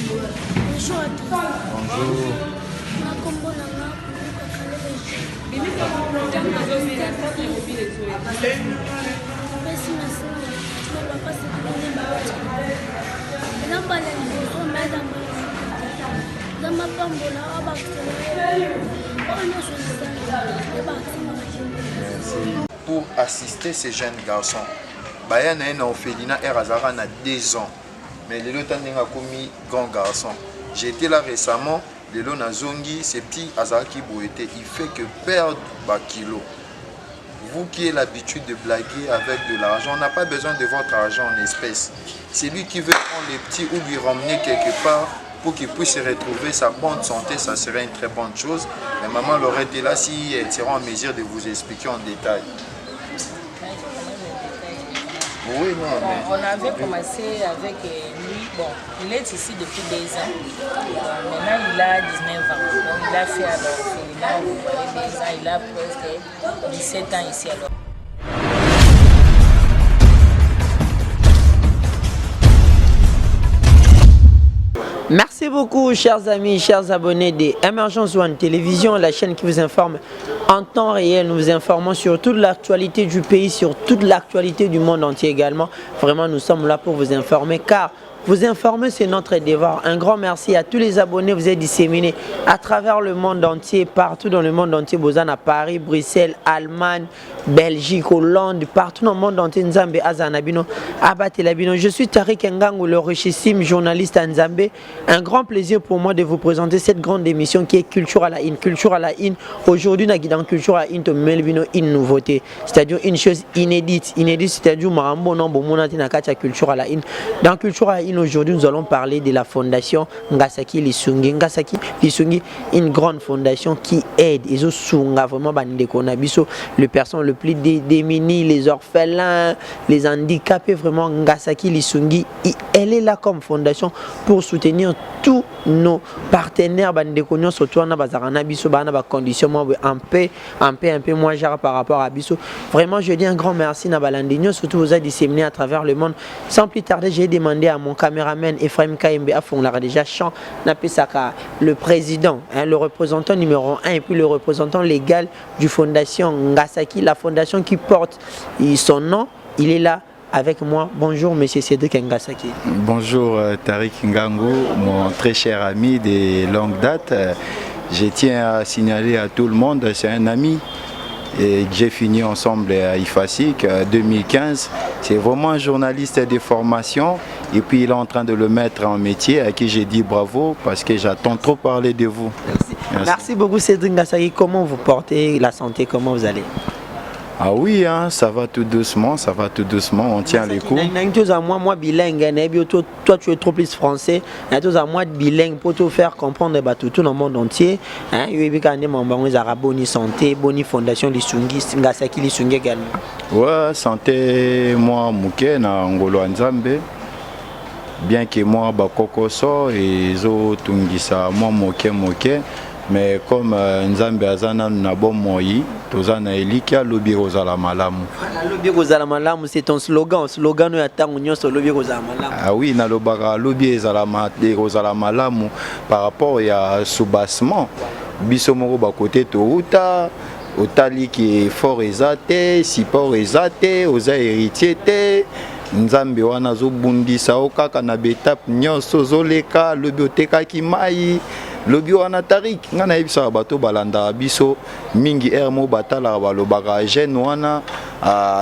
Bonjour à tous. Bonjour. Pour assister ces jeunes garçons, Bayana et Ophéline Erazara n'a 2 ans, mais les lots a commis grand garçon. J'ai été là récemment, les lots Nazongi, ces petits Azaraki Bouete, il fait que perdre kilo. Vous qui avez l'habitude de blaguer avec de l'argent, on n'a pas besoin de votre argent en espèces. C'est lui qui veut prendre les petits ou lui ramener quelque part pour qu'il puisse retrouver sa bonne santé, ça serait une très bonne chose. Mais maman l'aurait été là si elle sera en mesure de vous expliquer en détail. Oui, non, bon, mais... On avait commencé avec lui. Bon, il est ici depuis 2 ans. Maintenant, il a 19 ans. Donc, il a fait alors, vous voyez, 2 ans, il a presque 17 ans ici alors. Merci beaucoup chers amis, chers abonnés de Emergence One Télévision, la chaîne qui vous informe en temps réel. Nous vous informons sur toute l'actualité du pays, sur toute l'actualité du monde entier également. Vraiment, nous sommes là pour vous informer car vous informer, c'est notre devoir. Un grand merci à tous les abonnés. Vous êtes disséminés à travers le monde entier, partout dans le monde entier. Bozan à Paris, Bruxelles, Allemagne, Belgique, Hollande, partout dans le monde entier. Nzambe Azanabino, Abatelabino. Je suis Tariq Ngango, le richissime journaliste à Nzambe. Un grand plaisir pour moi de vous présenter cette grande émission qui est Culture à la In. Culture à la In. Aujourd'hui, dans Culture à la In, une nouveauté. C'est-à-dire une chose inédite. Inédite, c'est-à-dire Marambo, non, Bomonati, Nakacha, Culture à la In. Dans Culture à la In, aujourd'hui, nous allons parler de la fondation Ngasaki Lisungi. Ngasaki Lisungi, une grande fondation qui aide les Osunga, vraiment, les personnes les plus démunies, les orphelins, les handicapés, vraiment, Ngasaki Lisungi, elle est là comme fondation pour soutenir tous nos partenaires, surtout en a conditions un peu moins cher par rapport à Bisso. Vraiment, je dis un grand merci à Balandinho, surtout vous avez disséminé à travers le monde. Sans plus tarder, j'ai demandé à mon caméraman Ephraim Kaimbe à fond, déjà chant, le président, le représentant numéro 1 et puis le représentant légal du fondation Ngasaki, la fondation qui porte son nom. Il est là avec moi. Bonjour monsieur Cédric Ngasaki. Bonjour Tariq Ngango, mon très cher ami de longue date. Je tiens à signaler à tout le monde, c'est un ami. Et j'ai fini ensemble à IFASIC 2015. C'est vraiment un journaliste de formation et puis il est en train de le mettre en métier, à qui j'ai dit bravo parce que j'attends trop parler de vous. Merci beaucoup Cédric Ngasaki. Comment vous portez la santé, comment vous allez? Ah oui, hein, ça va tout doucement, on tient les coups. Moi bilingue, toi tu es trop plus français, moi bilingue pour te faire comprendre tout dans le monde entier. Bonne santé, bonne fondation Lisungi, Ngasaki Lisungi également. Ouais, santé, moi Mouké, na Ngolo Nzambe. Bien que moi, Bakokoso et Zo Tungisa, moi Moké. Mais comme Nzambe Azana Nabo Moyi, Tozana Elikia, Lobi Rosala Malamu. Lobi Rosala Malamu, c'est ton slogan. Slogan nous attend union sur Lobi Rosala Malamu. Ah oui, na Lobara Lobi Rosala Malamu par rapport à soubassement. Bisomoro Bakote Toruta, Otali qui est fort exaté, Sipor exaté, Oza héritier. Nzambe wana zo bundisa okaka na betap nyonso zoleka lobioteka kimai lobi wana Tariq ngana yebisa bato balanda biso mingi ermo batala balobaka jeune wana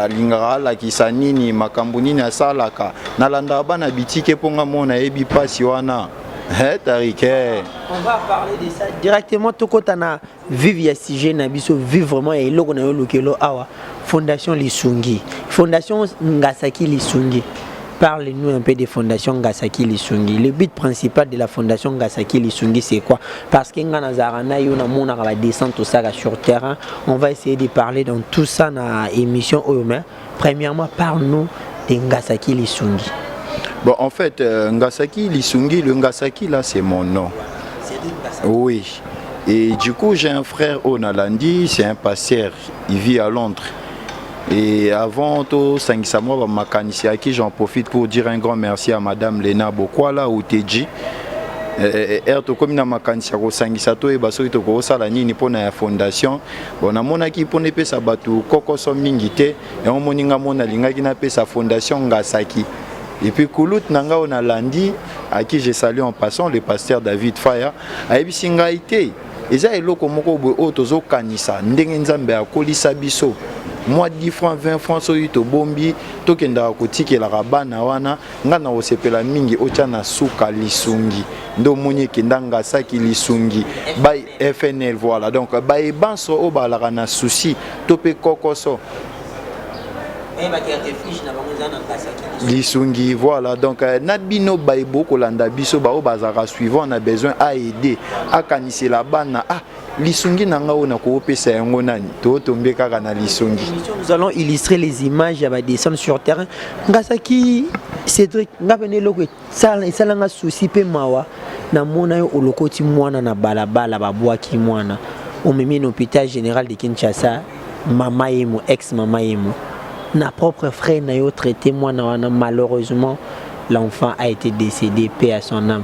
lingara la kisanini makambo nini asalaka nalanda bana bitike ponga mona yebi pasi wana. Tariq, on va parler de ça directement. Tokotana vive ya sujet na biso vive vraiment et loko na yo lokelo awa fondation Lisungi, fondation Ngasaki Lisungi. Parlez-nous un peu des fondations Ngasaki Lisungi. Le but principal de la fondation Ngasaki Lisungi c'est quoi? Parce que Nganazarana yona mona va descendre tout ça sur terrain. On va essayer de parler dans tout ça dans émission Oyoma. Premièrement, parle-nous de Ngasaki Lisungi. Bon, en fait, Ngasaki Lisungi, le Ngasaki là c'est mon nom. Oui. Et du coup, j'ai un frère au Nalandi, c'est un pasteur, il vit à Londres. Et avant tout, à qui j'en profite pour dire un grand merci à Madame Lena Bokwala ou Teji. tokomi na makanisi ya kosangisa toyeba soki tokosala nini mpona ya fondation bon namonaki mpona epesa bato kokoso mingi te yango moninga mona alingaki napesa fondation Ngasaki et puis kulut nanga on a landi à qui je salue en passant le pasteur David Faya ayebisi ngai te eza eloko moko boye oyo tozokanisa ndenge nzambe akolisa biso moi 10 francs 20 francs soki tobombi tokendaka kotikelaka bana wana nga na kosepela mingi otya na suka lisungi nde omoni ekenda Ngasaki lisungi bay FNL voilà donc bayebanso oyo balaka na susi to mpe kokoso lisungi voilà donc na bino bayebo kolanda biso bao bazaka suivant na besoin à aider akanisela bana lisungi nanga ona koopesa yango nani to tombe kaka na lisungi. Nous allons illustrer les images ya ba descendre sur terrain Ngasaki Cédric ngapene loko sala nga souci pe mawa na mona yo olokoti mwana na balabala babwaki mwana omemi na hôpital général de Kinshasa mama yemo ex mama yemo na propre frère na yo traité mwana wana malheureusement l'enfant a été décédé paix à son âme.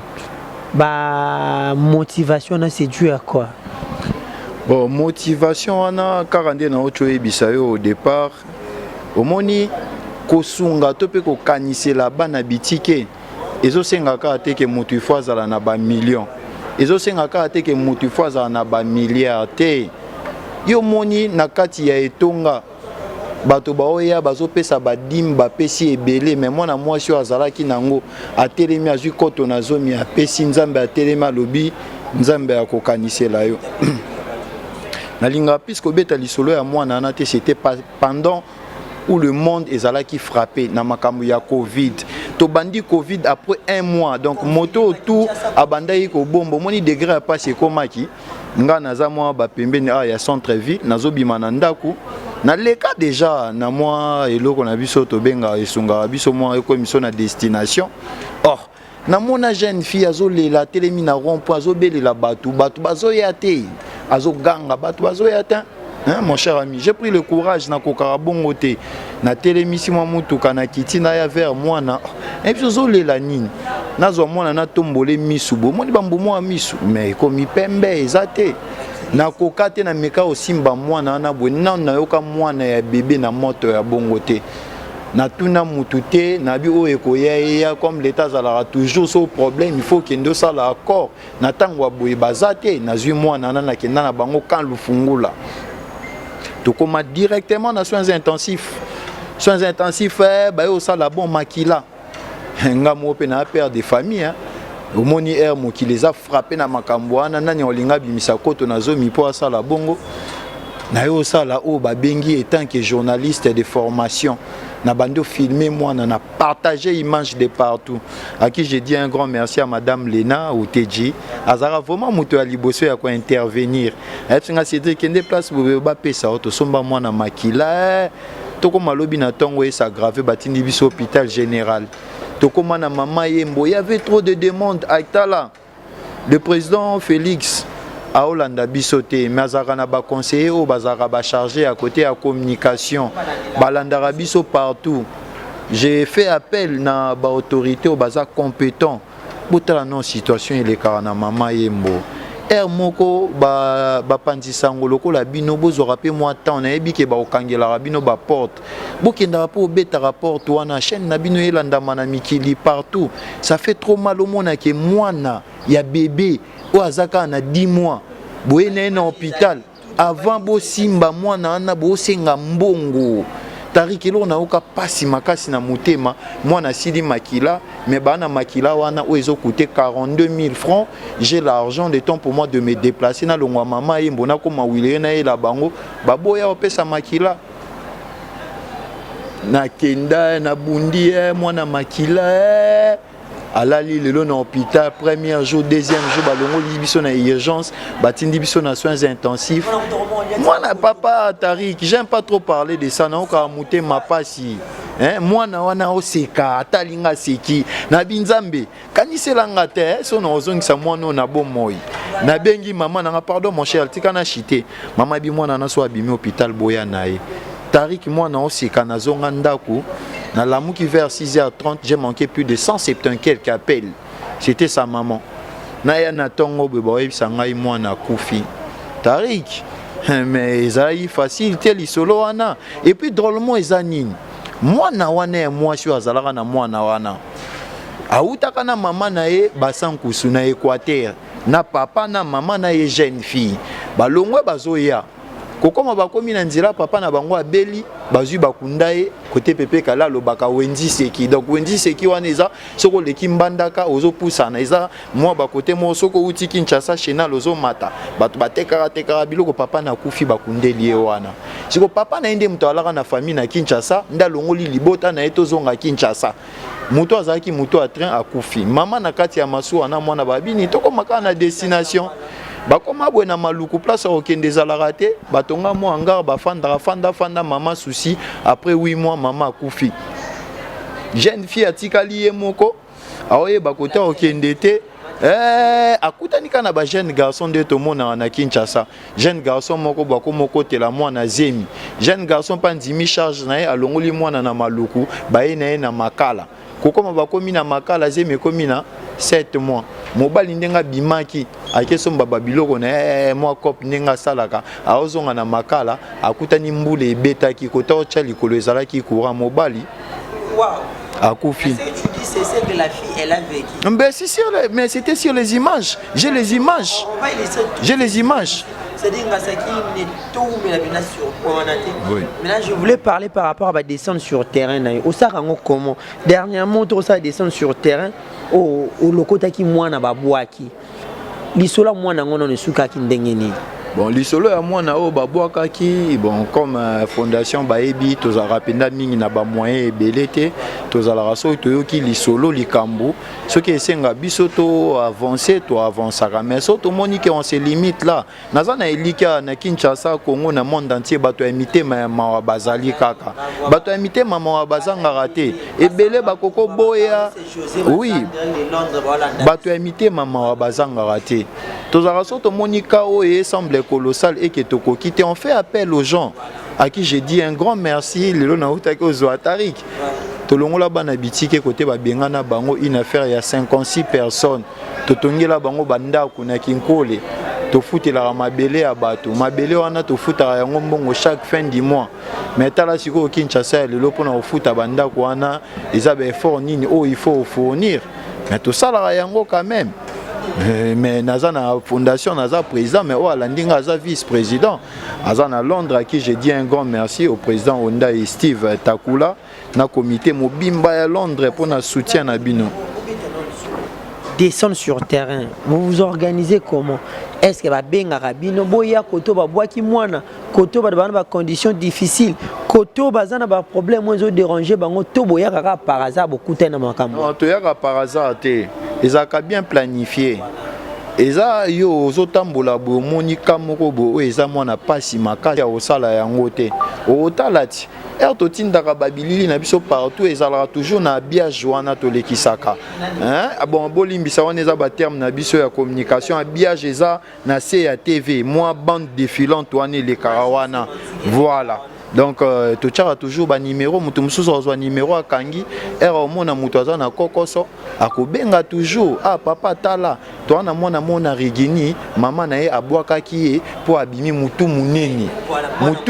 Ba motivation na c'est dû à quoi? Bon motivation wana karande na ocho ebisa yo au départ omoni kosunga to pe ko kanisela bana bitike ezosengaka ate ke mutu fo azala na ba million ezosengaka ate ke mutu fo azala na ba milliard te yo moni na kati ya etonga bato baoya bazopesa badim bapesi ebele mais mwana mwasi oyo azalaki nango atelemi azwi koto na zomi apesi nzambe atelemi alobi nzambe akokanisela yo nalinga puisque obeta lisolo ya mwana ana te c'était pendant où le monde ezalaki frappé na makambo ya Covid to bandi Covid après un mois donc moto tout abandaki ko bombo moni degré ya passe komaki nga naza mwa bapembeni ya centre ville nazobima na ndako na leka déjà na mwa eloko na biso to benga esunga biso mwa ekomiso na destination or na mona jeune fille azolela telemi na rond-point azobelela batu bazoya te azoganga batu bazoya te. Hein, mon cher ami, j'ai pris le courage na kokarabongo te na telemisi mwa mutuka na kiti na ya vers moi na et puis zolela nini nazo mwana na tombole misu bo moni bambo mwa misu mais komi pembe ezate na kokate na meka osimba mwana na bwe na yoka mwana ya bébé na moto ya bongo te na tuna mutu te na bi o ekoya comme l'état zalaka toujours so problème il faut kendo sala accord na tango boye bazate na zui mwana na kenda na bango kan lufungula to koma directement na soins intensifs bayo sala bon makila nga mo pe na père de famille hein omoni mo qui les a frappé na makambo wana nani olinga bimisa koto na zomi po sala bongo na yo sala o ba bengi étant que journaliste de formation na bando filmer moi na partager image de partout à qui j'ai dit un grand merci à madame Lena ou TJ azara vraiment muto ya liboso ya ko intervenir etsinga c'était kende place ba pesa auto somba moi na makila toko malobi na tongo et s'aggraver batindi biso hôpital général toko mana mama yembo il y avait trop de demandes à Tala le président Félix a Hollanda bisoté mais azara ba conseiller ou bazara ba chargé à côté à communication balandara biso partout j'ai fait appel na ba autorité au baza compétent botala non situation il est karana mama yembo moko ba pandisango lokola bino bozora pe moi temps na yebi ke ba okangela bino ba porte bokenda po beta rapport wana chaîne na bino elanda mana mikili partout ça fait trop mal au monde que mwana ya bébé o azaka na 10 mois boyene na hôpital avant bo simba mwana ana bo senga mbongo tarikelo na oka pasi makasi na mutema mwana sili makila mais bana makila wana o ezo coûter 42 000 francs j'ai l'argent de temps pour moi de me déplacer na longwa mama yembo na koma wile na ela bango baboya opesa makila na kenda na bundi mwana makila alali lelo na hôpital premier jour deuxième jour balongo libiso na urgence batindi biso na soins intensifs moi na papa Tarik j'aime pas trop parler de ça na oka muté ma pasi hein moi na wana oseka atalinga seki na binzambe kanisela ngate so na ozongisa mwana na bomoi na bengi maman na pardon mon cher tika na chité maman bi mwana na so abimi hôpital boya nae Tarik moi na oseka na zonga ndako. Dans la mouki vers 6h30, j'ai manqué plus de 170 quelques appels. C'était sa maman. na ya na tongo be ba yebisa ngai mwana kufi Tarik mais ezali facile te lisolo wana et puis drôlement eza nini mwana wana ya mwasi azalaka na mwana wana autaka na mama na ye basankusu na Équateur na papa na mama na ye jeune fille balongwe bazoya kokoma bakomi na nzela papa na bango abeli bazui bakunda ye côté pepe kala lobaka Wendy Seki donc Wendy Seki wana eza soko leki mbandaka ozo pusana eza moi ba côté mo soko uti Kinshasa chenal ozo mata bato batekaka biloko papa na kufi bakundeli ye wana siko papa na ende muto alaka na famille na Kinshasa ndalongoli libota na eto zonga Kinshasa muto azaki muto a train akufi mama na kati ya masuwa na mwana babini toko makana na destination bakoma bwe na maluku place okende ezalaka te batonga mo hangar fanda mama souci après 8 mois mama akufi jeune fille atikali ye moko aoyeba kota okende te akutani kana ba jeune garçon de tomona na Kinshasa jeune garçon moko bako moko tela mwana zemi jeune garçon pandimi charge na ye alongoli mwana na maluku baye na ye na makala kokoma bakomi na makala zemi komi na 7 mois mobali ndenga bimaki akesomba babiloko na mwa cop ndenga salaka aozonga na makala akutani mbule ebetaki kota ocha likolo ezalaki courant mobali akufi. C'est que la fille elle a vécu. Mais c'était sur les images. J'ai les images. J'ai les images. C'est-à-dire oui. Maintenant, je voulais parler par rapport à la descente sur terrain. Comment dernièrement, tu as descendu sur terrain au lokota qui moi na babouaki. L'isola moi na ngono ne suka ki ndengeni. Bon, l'isolo ya mwana o babwaka ki bon comme fondation baebi tozala penda mingi na ba moyen ebelete tozala raso toyoki l'isolo likambu ce qui esenga biso to avancer to avancer mais so to moni que on se limite là nazana elika na Kinshasa Congo na monde entier bato imiter ma bazali kaka bato imiter mama bazanga raté ebele bakoko boya oui bato imiter mama bazanga raté tozala so to moni ka o et semble colossal et que toko quitter on fait appel aux gens à qui j'ai dit un grand merci lelo na utaki ozo Tarik tolongola bana bitike côté ba bengana bango une affaire il y a 56 personnes totongela bango banda kuna kinkole to futela mabele ya bato mabele wana to futa yango mbongo chaque fin du mois mais tala siko Kinshasa lelo pona ofuta banda wana ezaba effort nini oh il faut fournir mais tout ça la yango quand même. Mais naza na fondation naza président mais oh landinga naza vice-président naza na Londres à qui j'ai dit un grand merci au président Honda et Steve Takula na comité mobimba ya Londres pour na soutien na bino. Descendre sur terrain, vous vous organisez comment? Est-ce que va benga rabino boya koto ba boaki mwana koto ba ba conditions difficiles koto bazana ba problème moins déranger bango to boya kaka par hasard beaucoup na makambo. Non to yaka par hasard te. Ezaka bien planifié. Eza yo ozotambola bo monika moko bo eza mwana pasi makasi ya osala yango te. Otalati totindaka babilili na biso partout ezalaka toujours na habillage wana tolekisaka. Bon bolimbisa wana eza ba terme na biso ya communication habillage eza na se ya TV moi bande défilante wana le karawana. Voilà. Donc tu as toujours ba numéro mutu mususu azwa numéro akangi era omona mutu azwa na kokoso akobenga toujours papa tala to na mona rigini mama na ye abwaka ki pour abimi mutu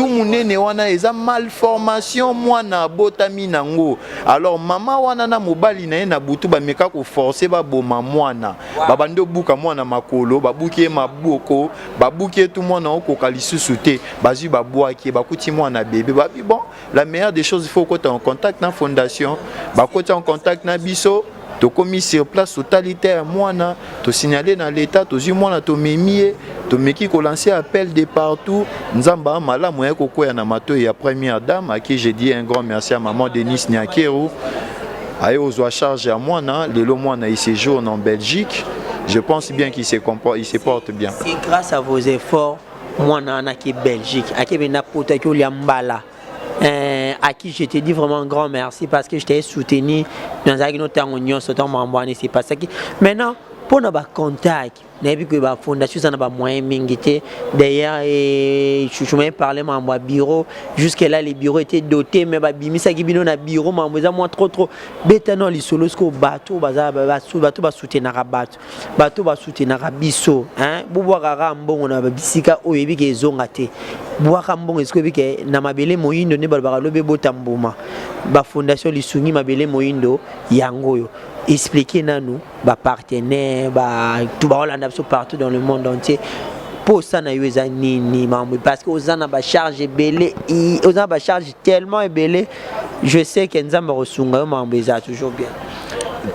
munene wana eza malformation mwana botami nango alors mama wana na mobali na ye na butu ba meka ko forcer ba boma mwana babando buka mwana makolo babuki maboko babuki tout mwana okoka lisusu te bazui babwaki bakuti mwana bébé bon la meilleure des choses il faut que tu en contact na fondation tu en contact na biso to commis sur place totalitaire moana to signaler dans l'état to zu moana to memie to meki ko lancer appel de partout nzamba mala moya ko koya na mato ya première dame à qui j'ai dit un grand merci à maman Denis Niakeru aye ozwa charge à moana lelo moana il séjourne en Belgique je pense bien qu'il se comporte il se porte bien c'est grâce à vos efforts moi na qui Belgique à qui bena potaki liambala à qui je te dis vraiment un grand merci parce que je t'ai soutenu dans un autre union c'est pas ça qui maintenant pour na ba contact na bi que ba fondation ça na ba moyen mingité d'ailleurs je m'ai parlé ma bureau jusque là les bureaux étaient dotés mais ba bimisa ki bino na bureau ma moi trop beta non li solo sko bato baza bato ba soutenir bato ba soutenir biso hein bobo kaka mbongo na ba bisika oyebi ke zonga te bobo kaka mbongo esko bi ke na mabele moyindo ne ba lobe botambuma ba fondation lisungi mabele moyindo yangoyo expliquer nous ba partenaire ba tout ba Hollande partout dans le monde entier pour ça na yoza ni mambo parce que aux ana ba charge belé aux ana ba charge tellement belé je sais que nzamba resunga mambo eza toujours bien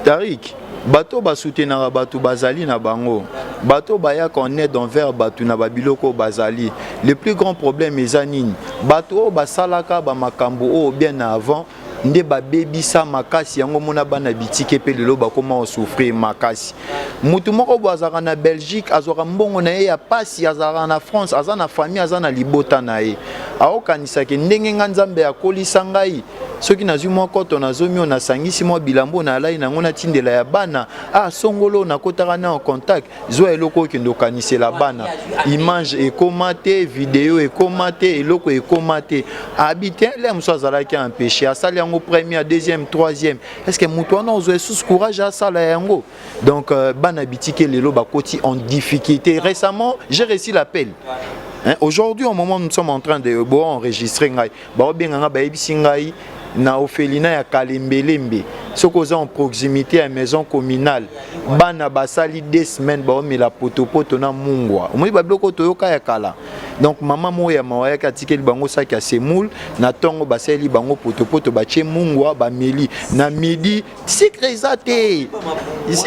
Tariq bato ba soutenir bato bazali na bango bato baya qu'on aide envers bato na babiloko bazali le plus grand problème eza nini bato ba salaka ba makambo o bien avant nde ba bebisa makasi yango mona bana bitike pe lelo ba comment souffrir makasi mutu moko bwazaka na Belgique azora mbongo na ye ya pasi azara na France azana famille azana libota na ye aokanisa ke ndenge nganzambe ya kolisa ngai soki nazwi mwa koto nazomi ona sangisi mwa bilambo na alai nango na tindela ya bana songolo na kotaka na en contact zo eloko ke ndokanisela bana image ekomate video ekomate eloko ekomate habiter les muso azalaki empêché asali yango premier deuxième troisième est-ce que mutu wana ozo sous courage asala yango donc bana bitike lelo bakoti en difficulté récemment j'ai reçu l'appel. Aujourd'hui, au moment où nous sommes en train de enregistrer, na Ophelina ya Kalembelembe sokoza en proximité à maison communale bana basali 2 semaines ba omela potopoto na mungwa omoi ba bloko toyoka ya kala donc maman moya mawaya katikeli bango saki ya semoule na tongo basali bango potopoto ba che mungwa ba meli na midi sécurité ici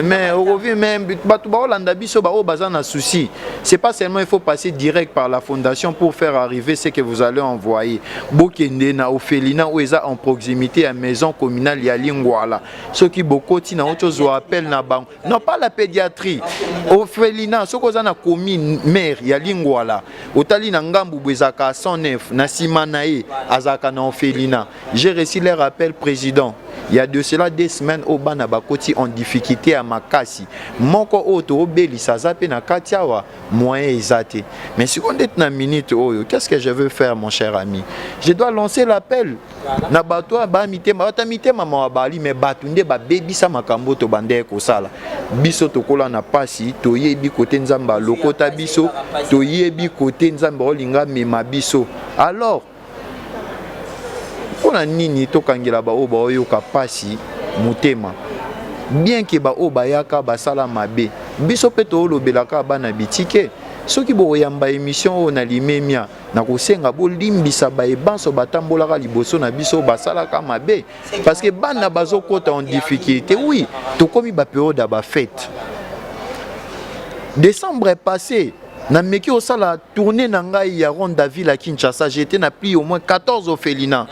mais au revient même batu ba Hollande biso ba o bazana souci c'est pas seulement il faut passer direct par la fondation pour faire arriver ce que vous allez envoyer bokende na Ophelina en proximité à maison communale ya Lingwala ceux qui bokoti na autre zo appel na bango non pas la pédiatrie Ophelina ceux qu'on a commune maire ya Lingwala otali na ngambu bwezaka 109 na simanae azaka na Ophelina j'ai reçu leur appel président. Il y a de cela 2 semaines au bana bakoti en difficulté à Makasi. Moko auto obeli sazape na katiawa moyen ezate. Mais si on est na minute oyo, qu'est-ce que je veux faire mon cher ami? Je dois lancer l'appel. Na bato ba mitema, ta mitema ma bali mais batunde ba baby sa makambo to bande ko sala. Biso to kola na pasi, to yebi côté nzamba lokota biso, to yebi côté nzamba olinga mema biso. Alors on a nini to kangela ba oba oyoka pasi mutema bien que ba oba yaka basala mabe biso peto olobelaka bana bitike soki boyamba émission na limemia na kosenga bolimbisa ba ebanso batambolaka liboso na biso basalaka mabe parce que bana bazokota en difficulté oui to komi ba période ba fête décembre est passé. Na meki osala tourner na ngai ya Ronda Ville à Kinshasa, j'étais na plus au moins 14 Ophelina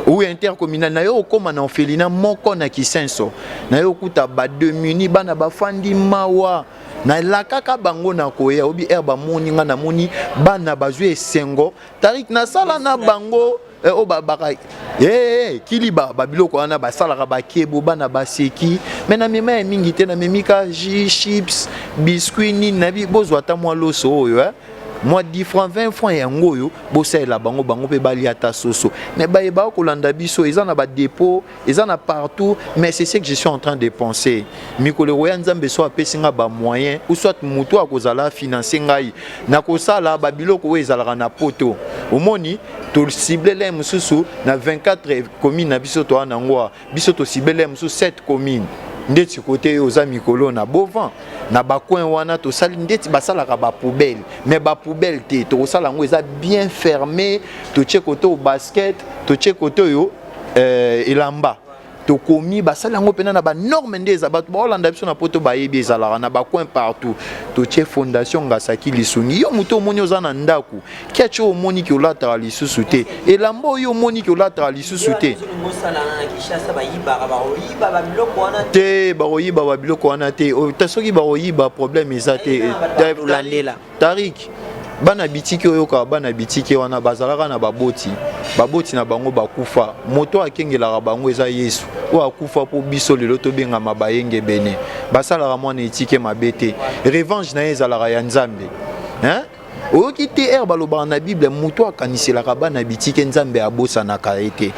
ou intercommunal na yo koma na Ophelina moko na Kisenso na yo kuta ba demuni bana bafandi mawa na lakaka bango na koya obi herba moni nga na moni bana bazwe esengo Tariq na sala na bango o babaka kiliba babiloko wana basalaka bakebo bana baseki mais na mema ya mingi te na memika chips biscuit ni na bi bozwa ta mwa loso oyo moi 10 francs 20 francs yango yo bosela bango pe bali ata soso mais ba kolanda biso ezana ba dépôt ezana partout mais c'est ce que je suis en train de penser mikolo roya nzambe so apesinga ba moyen ou soit mutu akozala financer ngai na kosala ba biloko ezalaka na poto omoni to cible les mususu na 24 communes na biso to anangwa biso to cible les mususu 7 communes ndeti côté oza mikolo na bovan na bakoin wana to sali ndeti basalaka ba poubelle mais ba poubelle te to sala ngo eza bien fermé to tche côté au basket to tche côté yo elamba to komi basala ngo pena na ba norme ndeza ba Hollande biso na poto ba yebi ezalaka na ba coin partout to tche fondation ngasaki lisuni yo muto moni oza na ndaku kiacho omoni ki olata lisusu te elamba yo moni ki olata lisusu te te baroyiba babiloko wana te soki baroyiba problème eza te Tariq bana bitiki oyo ka bana bitiki wana bazalaka na baboti na bango bakufa moto akengelaka bango eza Yesu o akufa po biso lelo to benga mabayenge bene basalaka mwana etike mabete revanche na ezalaka ya Nzambe hein oyoki te balobaka na Bible moto akaniselaka bana bitiki Nzambe abosanaka ete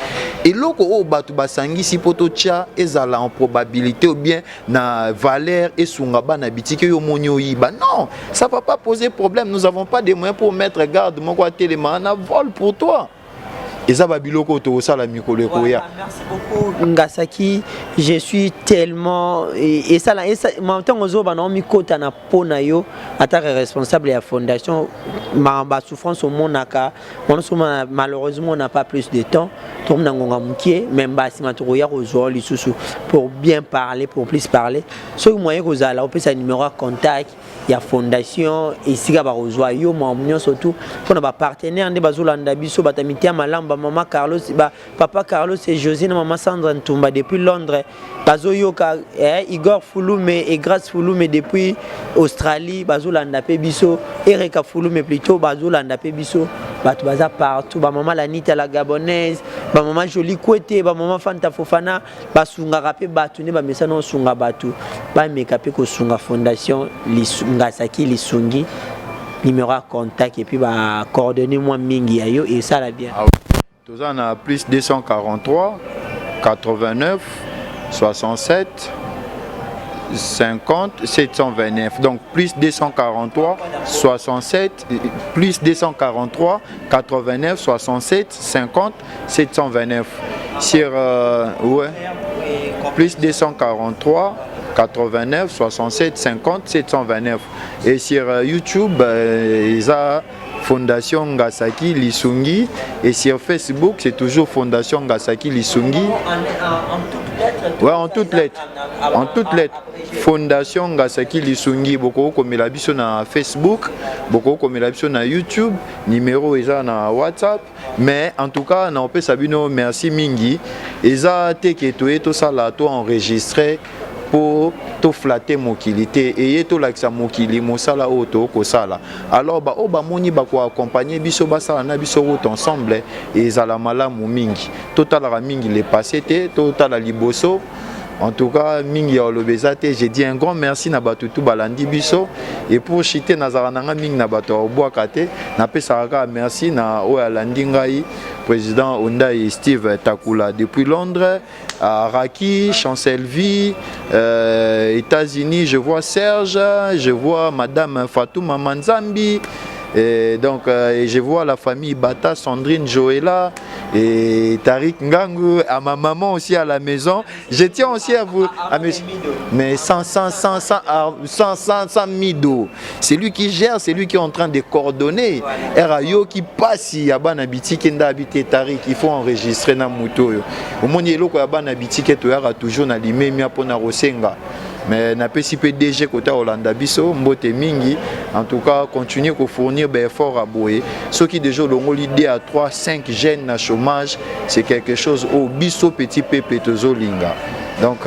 eloko oyo bato basangisi po totya ezala en probabilité ou bien na valeur esunga bana bitiki yo moni oyiba non ça va pas poser problème nous avons pas des moyens pour mettre garde moko atelema na vol pour toi. Et ça va biloko to sala mikolo koya. Merci beaucoup Ngasaki, je suis tellement et ça maintenant ozo bana mikota na pona yo ataka responsable de la fondation ma souffrance au monaka malheureusement on n'a pas plus de temps tout na ngonga mukie même basi matoya ozo lisusu pour bien parler pour plus parler ce moyen kozala on peut sa numéro contact ya fondation ici ba ozwa yo mo surtout pour na partenaire nde bazolanda biso batamitia malamba maman Carlos papa Carlos et Josine maman Sandra Ntumba depuis Londres bazoyoka Igor Fulume et Grace Fulume depuis Australie bazolanda pe biso Erika Fulume plutôt bazolanda pe biso bato baza partout ba maman Lanita la gabonaise ba maman Jolie Kwete ba maman Fanta Fofana basunga pe bato ne ba mesana sunga bato ba meka pe ko sunga fondation Ngasaki Lisungi numéro à contact et puis bah coordonner moi mingi ayo et ça la bien. Tous on a plus 243 89 67 50 729 donc plus 243 67 plus 243 89 67 50 729 sur ouais plus 243 89 67 50 729 et sur YouTube ils a Fondation Ngasaki Lisungi et sur Facebook c'est toujours Fondation Ngasaki Lisungi en toutes lettres Fondation Ngasaki Lisungi beaucoup comme la biso na Facebook beaucoup comme la biso na YouTube numéro eza na WhatsApp mais en tout cas na opé sabino merci mingi eza te ke to ça là to enregistré pour tout flatter mokilité et tout l'accès mokili mosala auto ko sala alors ba o ba moni ba ko accompagner biso ba sala na biso route ensemble et zala malamu mingi total la mingi le passé te total la liboso en tout cas mingi ya lobezate j'ai dit un grand merci na batu tout balandi biso et pour chiter nazara nanga mingi na batu obwaka te na pesaka merci na o alandi ngai président Honda et Steve Takula depuis Londres, à Raki, Chancellerie, États-Unis, je vois Serge, je vois Madame Fatouma Manzambi, et donc je vois la famille Bata, Sandrine, Joëla et Tariq Ngangu, à ma maman aussi à la maison. Je tiens aussi à vous, mais sans Mido. C'est lui qui gère, c'est lui qui est en train de coordonner. Erayo qui passe, il y a ban habiti qui n'a habité Tariq, il faut enregistrer na moto. Au moins il y a ban habiti qui est toujours na limé mi apona rosenga. Mais na PCP DG côté Hollanda biso mbote mingi en tout cas continuer à fournir des efforts à boyer ceux qui déjà ont l'idée à 3-5 jeunes na chômage c'est quelque chose au biso petit peuple tozolinga donc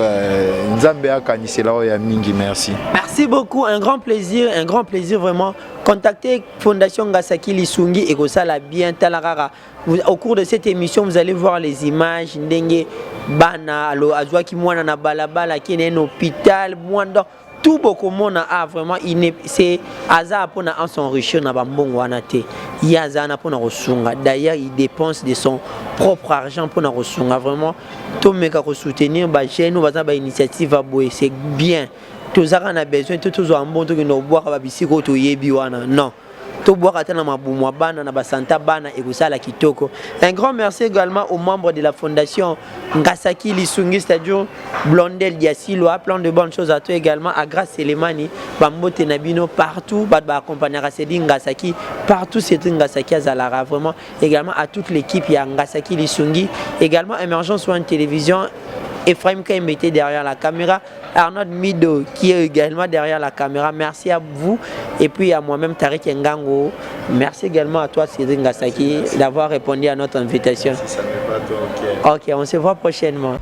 nzambe akanisela ya mingi merci. Merci beaucoup, un grand plaisir vraiment. Contactez Fondation Ngasaki Lisungi et que ça la bien talarara. Au cours de cette émission, vous allez voir les images ndenge bana alo azwa ki mwana na balabala qui est un hôpital mwanda tout beaucoup monde a vraiment c'est hasard pour s'enrichir na bambongo wana te yazana pour na resunga d'ailleurs il dépense de son propre argent pour na resunga vraiment to meka ko soutenir ba jeune ba ba initiative à boy c'est bien tous on a besoin tous en bon to no boire ba bisiko to yebi wana non to boire atana mabumwa bana na basanta bana et kusala kitoko. Un grand merci également aux membres de la fondation Ngasaki Lisungi c'est-à-dire Blondel Diasilo, plein de bonnes choses à toi également à Grace Selemani Bambote Nabino partout ba accompagner Rasedi Ngasaki partout c'est Ngasaki Azalara vraiment également à toute l'équipe ya Ngasaki Lisungi également Émergence One Télévision Ephraim Kaimete derrière la caméra, Arnaud Mido qui est également derrière la caméra. Merci à vous et puis à moi-même Tariq Ngango. Merci également à toi Cédric Ngasaki d'avoir répondu à notre invitation. Si ça n'est pas toi, ok, on se voit prochainement.